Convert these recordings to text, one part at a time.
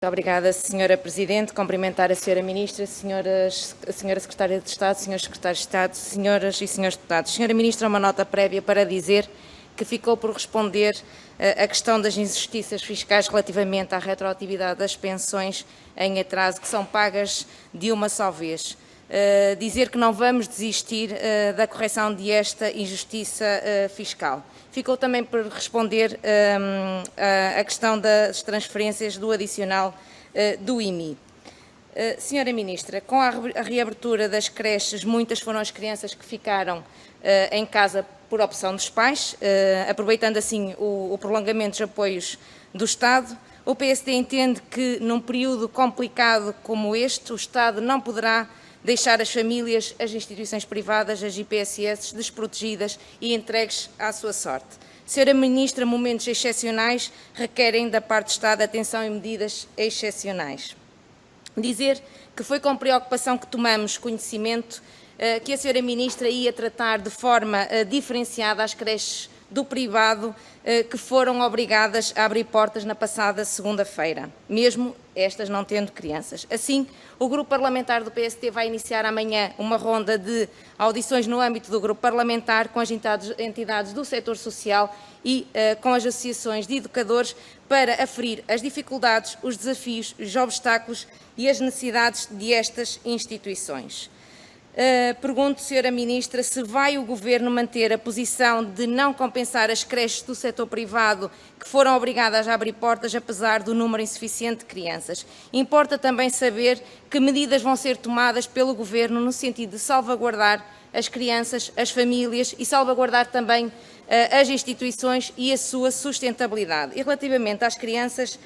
Muito obrigada, Sra. Presidente. Cumprimentar a Sra. Ministra, a Sra. Secretária de Estado, Srs. Secretários de Estado, Senhoras e Senhores Deputados. Sra. Ministra, uma nota prévia para dizer que ficou por responder a questão das injustiças fiscais relativamente à retroatividade das pensões em atraso que são pagas de uma só vez. Dizer que não vamos desistir da correção de esta injustiça fiscal. Ficou também por responder a questão das transferências do adicional do IMI. Senhora Ministra, com a reabertura das creches, muitas foram as crianças que ficaram em casa por opção dos pais, aproveitando assim o prolongamento dos apoios do Estado. O PSD entende que num período complicado como este, o Estado não poderá deixar as famílias, as instituições privadas, as IPSS desprotegidas e entregues à sua sorte. Sra. Ministra, momentos excepcionais requerem da parte do Estado atenção e medidas excepcionais. Dizer que foi com preocupação que tomamos conhecimento que a Sra. Ministra ia tratar de forma diferenciada as creches do privado que foram obrigadas a abrir portas na passada segunda-feira, mesmo estas não tendo crianças. Assim, o Grupo Parlamentar do PSD vai iniciar amanhã uma ronda de audições no âmbito do Grupo Parlamentar com as entidades do setor social e com as associações de educadores para aferir as dificuldades, os desafios, os obstáculos e as necessidades de estas instituições. Pergunto, Sra. Ministra, se vai o Governo manter a posição de não compensar as creches do setor privado que foram obrigadas a abrir portas apesar do número insuficiente de crianças. Importa também saber que medidas vão ser tomadas pelo Governo no sentido de salvaguardar as crianças, as famílias e salvaguardar também as instituições e a sua sustentabilidade. E relativamente às crianças,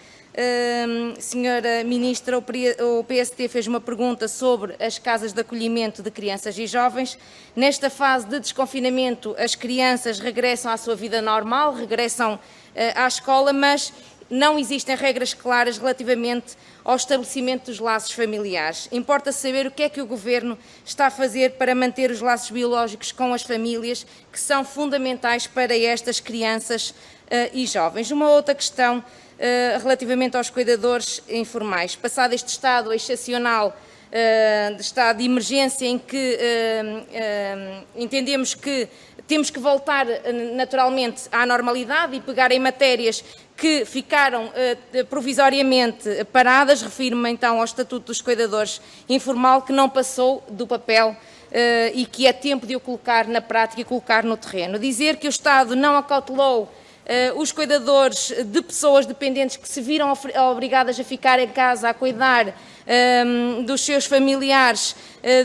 Senhora Ministra, o PSD fez uma pergunta sobre as casas de acolhimento de crianças e jovens. Nesta fase de desconfinamento, as crianças regressam à sua vida normal, regressam à escola, mas não existem regras claras relativamente ao estabelecimento dos laços familiares. Importa saber o que é que o Governo está a fazer para manter os laços biológicos com as famílias, que são fundamentais para estas crianças e jovens. Uma outra questão relativamente aos cuidadores informais. Passado este estado excepcional, de estado de emergência em que entendemos que temos que voltar naturalmente à normalidade e pegar em matérias que ficaram provisoriamente paradas, refiro-me então ao Estatuto dos Cuidadores Informal, que não passou do papel e que é tempo de o colocar na prática e colocar no terreno. Dizer que o Estado não acautelou os cuidadores de pessoas dependentes que se viram obrigadas a ficar em casa a cuidar dos seus familiares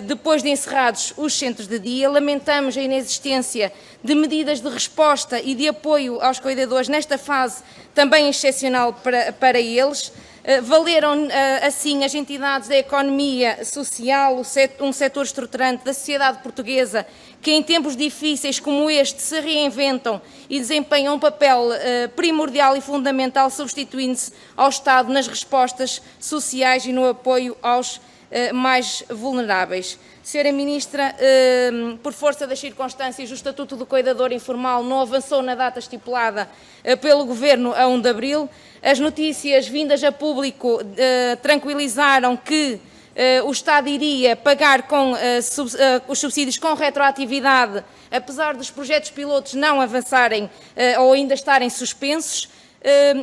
depois de encerrados os centros de dia. Lamentamos a inexistência de medidas de resposta e de apoio aos cuidadores nesta fase também excepcional para eles. Valeram, assim, as entidades da economia social, um setor estruturante da sociedade portuguesa, que em tempos difíceis como este se reinventam e desempenham um papel primordial e fundamental, substituindo-se ao Estado nas respostas sociais e no apoio aos mais vulneráveis. Sra. Ministra, por força das circunstâncias, o Estatuto do Cuidador Informal não avançou na data estipulada pelo Governo a 1 de abril. As notícias vindas a público tranquilizaram que o Estado iria pagar com os subsídios com retroatividade, apesar dos projetos pilotos não avançarem ou ainda estarem suspensos.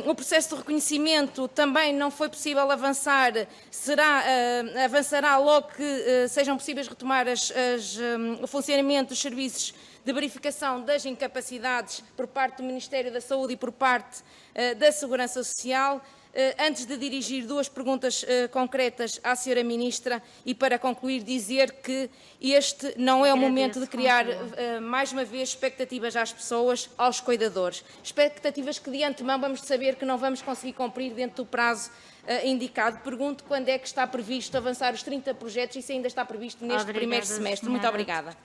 O processo de reconhecimento também não foi possível avançar, avançará logo que sejam possíveis retomar o funcionamento dos serviços de verificação das incapacidades por parte do Ministério da Saúde e por parte da Segurança Social. Antes de dirigir duas perguntas concretas à Sra. Ministra e para concluir dizer que este não é o momento de criar mais uma vez expectativas às pessoas, aos cuidadores. Expectativas que de antemão vamos saber que não vamos conseguir cumprir dentro do prazo indicado. Pergunto quando é que está previsto avançar os 30 projetos e se ainda está previsto neste primeiro semestre. Muito obrigada.